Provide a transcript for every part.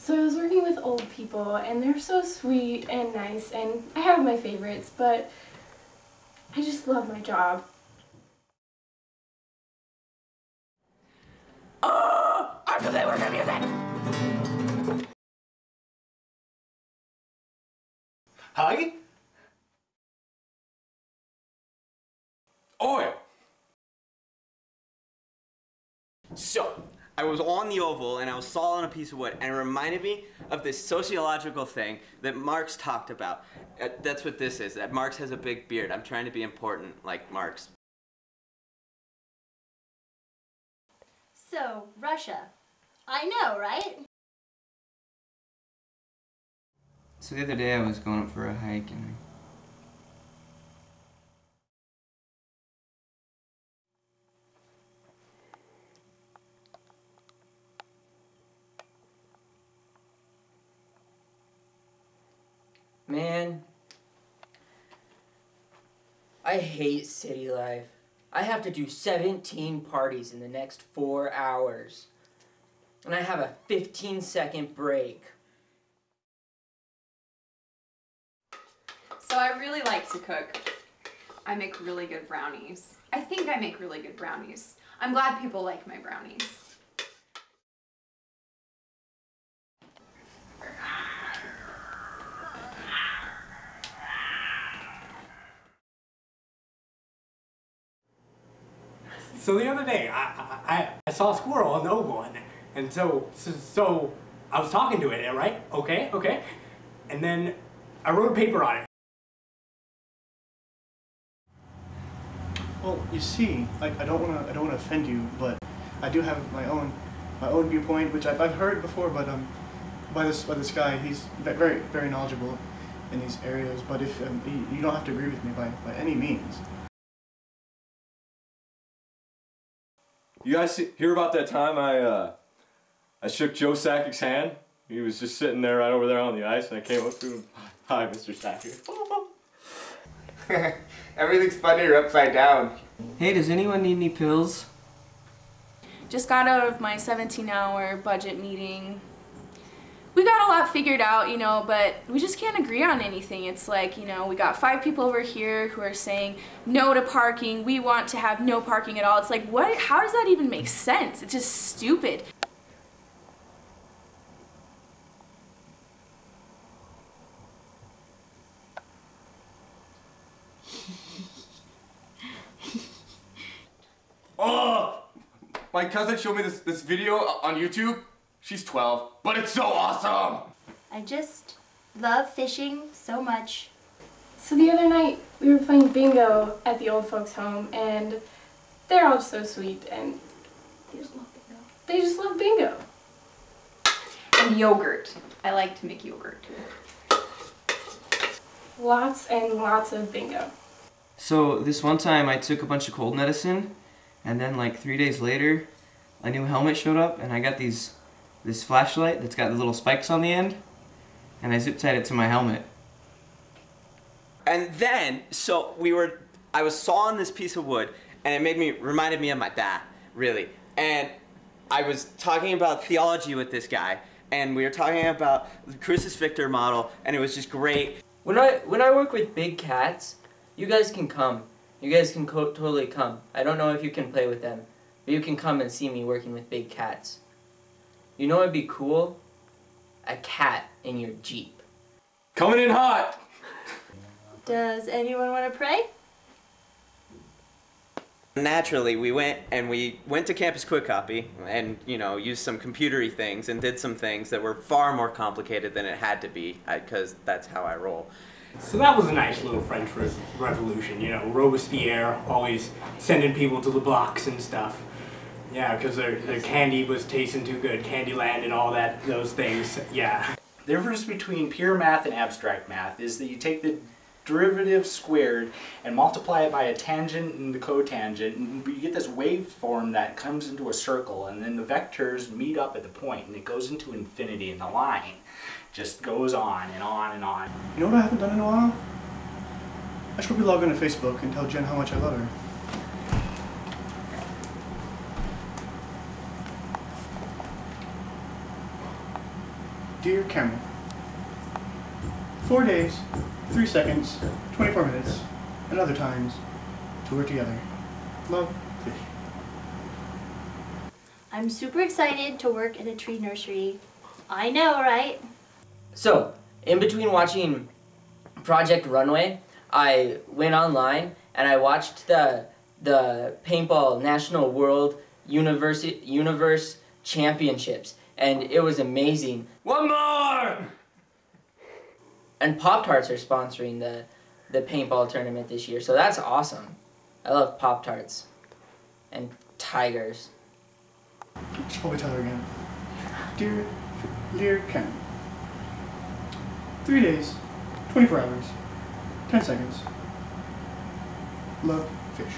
So I was working with old people, and they're so sweet and nice, and I have my favorites, but I just love my job. I feel they were the music. Hug? Oi! So, I was on the oval and I was sawing a piece of wood, and it reminded me of this sociological thing that Marx talked about. That's what this is, that Marx has a big beard. I'm trying to be important like Marx. So, Russia. I know, right? So the other day I was going up for a hike and man, I hate city life. I have to do 17 parties in the next 4 hours. And I have a 15-second break. So I really like to cook. I make really good brownies. I think I make really good brownies. I'm glad people like my brownies. So the other day, I saw a squirrel on the oval, and so I was talking to it, right? Okay. And then I wrote a paper on it. Well, you see, like I don't wanna offend you, but I do have my own viewpoint, which I've heard before, but by this guy, he's very knowledgeable in these areas. But if you don't have to agree with me by any means. You guys hear about that time I shook Joe Sackick's hand? He was just sitting there right over there on the ice, and I came up to him. Hi, Mr. Sackick. Everything's funnier upside down. Hey, does anyone need any pills? Just got out of my 17-hour budget meeting. We got a lot figured out, you know, but we just can't agree on anything. It's like, you know, we got 5 people over here who are saying no to parking. We want to have no parking at all. It's like, what? How does that even make sense? It's just stupid. Oh! My cousin showed me this video on YouTube. She's 12, but it's so awesome! I just love fishing so much. So the other night, we were playing bingo at the old folks' home, and they're all so sweet, and they just love bingo. They just love bingo. And yogurt. I like to make yogurt. Lots and lots of bingo. So this one time I took a bunch of cold medicine, and then like 3 days later, a new helmet showed up, and I got this flashlight that's got the little spikes on the end, and I zip tied it to my helmet. And then, so I was sawing this piece of wood, and it reminded me of my dad, really. And I was talking about theology with this guy, and we were talking about the Crucis Victor model, and it was just great. When I work with big cats, you guys can come. You guys can totally come. I don't know if you can play with them, but you can come and see me working with big cats. You know what'd be cool? A cat in your Jeep. Coming in hot! Does anyone want to pray? Naturally, we went to Campus Quick Copy and, you know, used some computery things and did some things that were far more complicated than it had to be, because that's how I roll. So that was a nice little French Revolution, you know, Robespierre always sending people to the blocks and stuff. Yeah, because their candy was tasting too good, Candyland and all that, those things, yeah. The difference between pure math and abstract math is that you take the derivative squared and multiply it by a tangent and the cotangent, and you get this waveform that comes into a circle, and then the vectors meet up at the point, and it goes into infinity, and the line just goes on and on and on. You know what I haven't done in a while? I should probably log on to Facebook and tell Jen how much I love her. Dear Cameron, 4 days, 3 seconds, 24 minutes, and other times to work together. Love, Fish. I'm super excited to work in a tree nursery. I know, right? So, in between watching Project Runway, I went online and I watched the Paintball National World Universe Championships, and it was amazing. One more! And Pop-Tarts are sponsoring the paintball tournament this year, so that's awesome. I love Pop-Tarts and tigers. I'll tell her again. Dear Cameron, 3 days, 24 hours, 10 seconds. Love, Fish.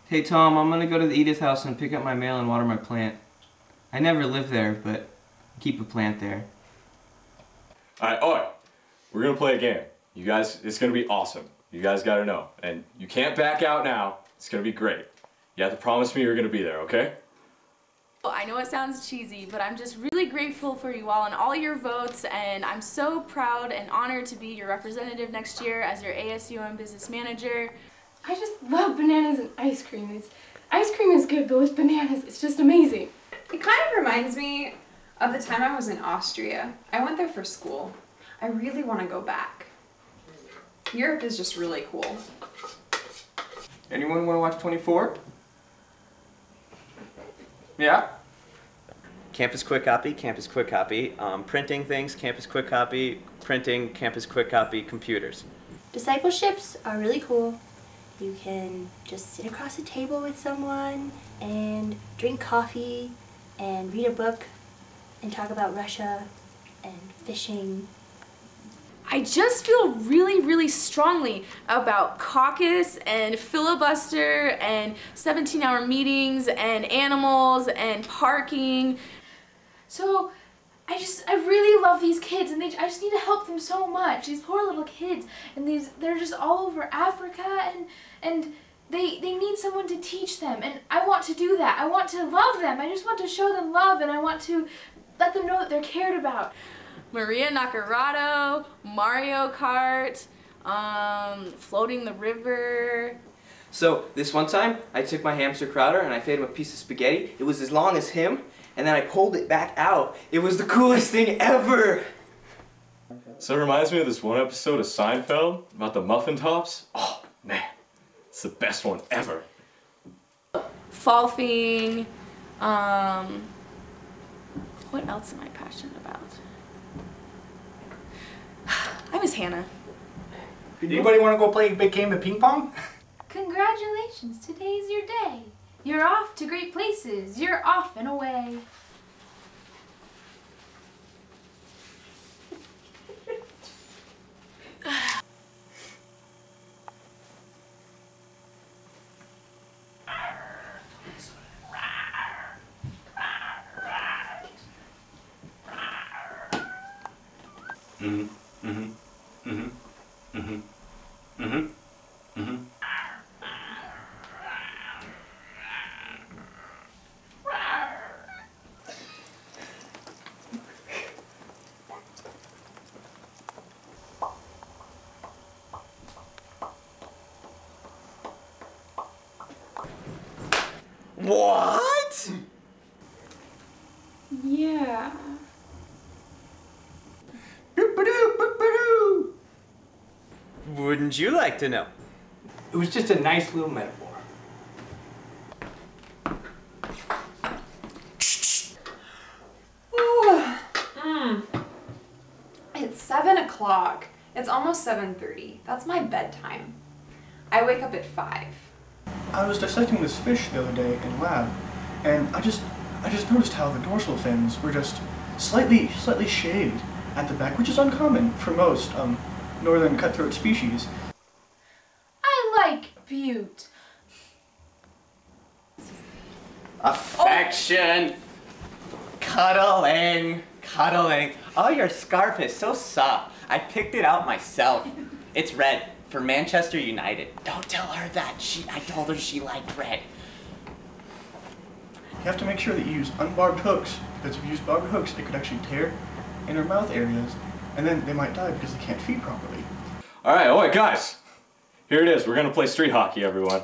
Hey Tom, I'm gonna go to the Edith house and pick up my mail and water my plant. I never lived there, but keep a plant there. Alright, we're gonna play a game. You guys, it's gonna be awesome. You guys gotta know. And you can't back out now. It's gonna be great. You have to promise me you're gonna be there, okay? Well, I know it sounds cheesy, but I'm just really grateful for you all and all your votes, and I'm so proud and honored to be your representative next year as your ASUM business manager. I just love bananas and ice cream. Ice cream is good, but with bananas, it's just amazing. It kind of reminds me of the time I was in Austria. I went there for school. I really want to go back. Europe is just really cool. Anyone want to watch 24? Yeah? Campus Quick Copy, Campus Quick Copy. Printing things, Campus Quick Copy. Printing, Campus Quick Copy. Computers. Discipleships are really cool. You can just sit across a table with someone and drink coffee and read a book and talk about Russia and fishing. I just feel really, really strongly about caucus and filibuster and 17-hour meetings and animals and parking. So, I really love these kids, and I just need to help them so much. These poor little kids, and they're just all over Africa, and they need someone to teach them, and I want to do that. I want to love them. I just want to show them love, and I want to let them know that they're cared about. Maria Nacarado, Mario Kart, floating the river. So, this one time, I took my hamster Crowder and I fed him a piece of spaghetti. It was as long as him, and then I pulled it back out. It was the coolest thing ever! So it reminds me of this one episode of Seinfeld about the muffin tops. Oh, man. It's the best one ever. Golfing. What else am I passionate about? I miss Hannah. Anybody want to go play a big game of ping pong? Congratulations, today's your day. You're off to great places. You're off and away. What? Yeah. Wouldn't you like to know? It was just a nice little metaphor. It's 7 o'clock. It's almost 7:30. That's my bedtime. I wake up at 5. I was dissecting this fish the other day in lab, and I just noticed how the dorsal fins were just slightly shaved at the back, which is uncommon for most northern cutthroat species. I like Butte. Affection. Cuddling. Oh, your scarf is so soft. I picked it out myself. It's red for Manchester United. Don't tell her that. I told her she liked red. You have to make sure that you use unbarbed hooks Because if you use barbed hooks, it could actually tear in their mouth areas, and then they might die because they can't feed properly. All right, guys. Here it is. We're gonna play street hockey, everyone.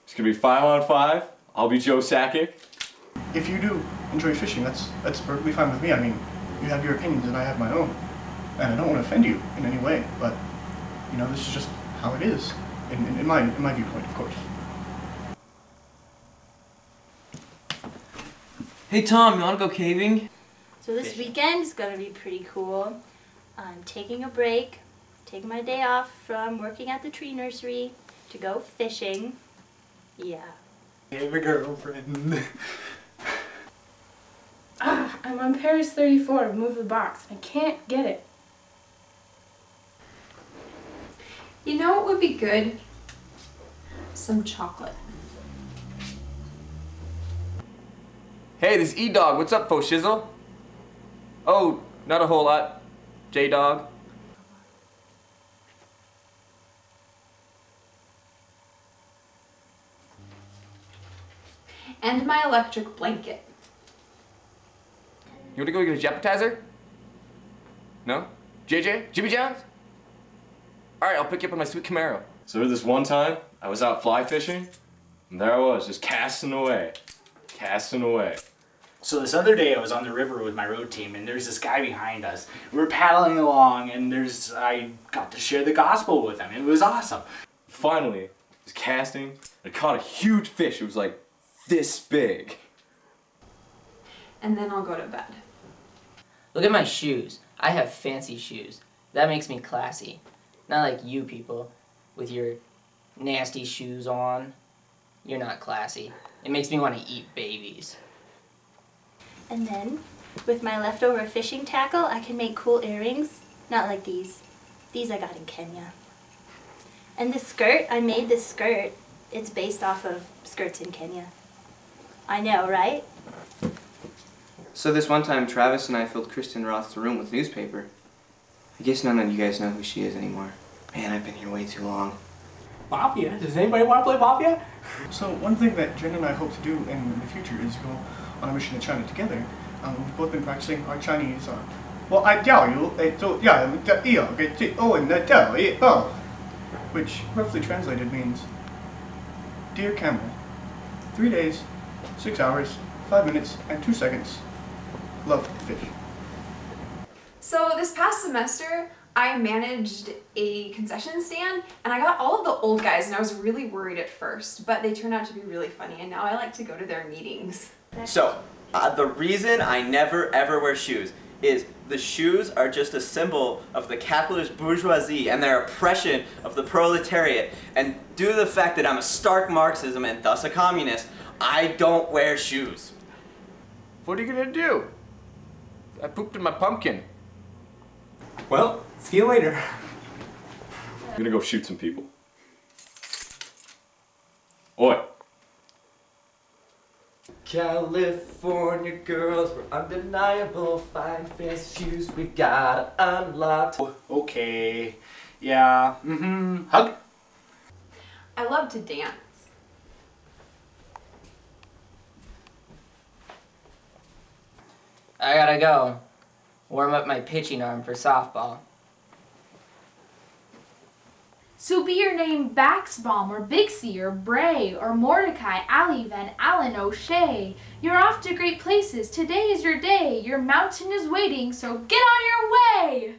It's gonna be 5-on-5. I'll be Joe Sakic. If you do enjoy fishing, that's perfectly fine with me. I mean, you have your opinions and I have my own. And I don't want to offend you in any way, but, you know, this is just how it is, in my viewpoint, of course. Hey Tom, you wanna go caving? So this weekend is going to be pretty cool. I'm taking a break, taking my day off from working at the tree nursery to go fishing. Yeah. I have a girlfriend. I'm on Paris 34. Move the box. I can't get it. You know what would be good? Some chocolate. Hey, this E-Dog. What's up, faux shizzle? Oh, not a whole lot. J-Dog. And my electric blanket. You wanna go get a Jeopardizer? No? JJ? Jimmy Jones? Alright, I'll pick you up on my sweet Camaro. So this one time, I was out fly fishing, and there I was, just casting away. Casting away. So this other day I was on the river with my road team and there's this guy behind us. We were paddling along and I got to share the gospel with him. It was awesome. Finally, I was casting, I caught a huge fish. It was like this big. And then I'll go to bed. Look at my shoes. I have fancy shoes. That makes me classy. Not like you people with your nasty shoes on. You're not classy. It makes me want to eat babies. And then, with my leftover fishing tackle, I can make cool earrings. Not like these. These I got in Kenya. And this skirt, I made this skirt. It's based off of skirts in Kenya. I know, right? So this one time, Travis and I filled Kristen Roth's room with newspaper. I guess none of you guys know who she is anymore. Man, I've been here way too long. Mafia? Does anybody want to play Mafia? So one thing that Jen and I hope to do in the future is go on a mission to China together. We've both been practicing our Chinese. Well, I tell you, which roughly translated means, Dear Camel, 3 days, 6 hours, 5 minutes, and 2 seconds. Love fish. So this past semester, I managed a concession stand and I got all of the old guys and I was really worried at first, but they turned out to be really funny and now I like to go to their meetings. So, the reason I never ever wear shoes is the shoes are just a symbol of the capitalist bourgeoisie and their oppression of the proletariat. And due to the fact that I'm a stark Marxism and thus a communist, I don't wear shoes. What are you gonna do? I pooped in my pumpkin. Well, see you later. I'm gonna go shoot some people. Oi! California girls were undeniable, fine fancy shoes we've got unlocked. Okay. Yeah. Hug. I love to dance. I gotta go. Warm up my pitching arm for softball. So be your name Baxbaum or Bixie or Bray or Mordecai, Ali, Van Allen, O'Shea. You're off to great places. Today is your day. Your mountain is waiting, so get on your way!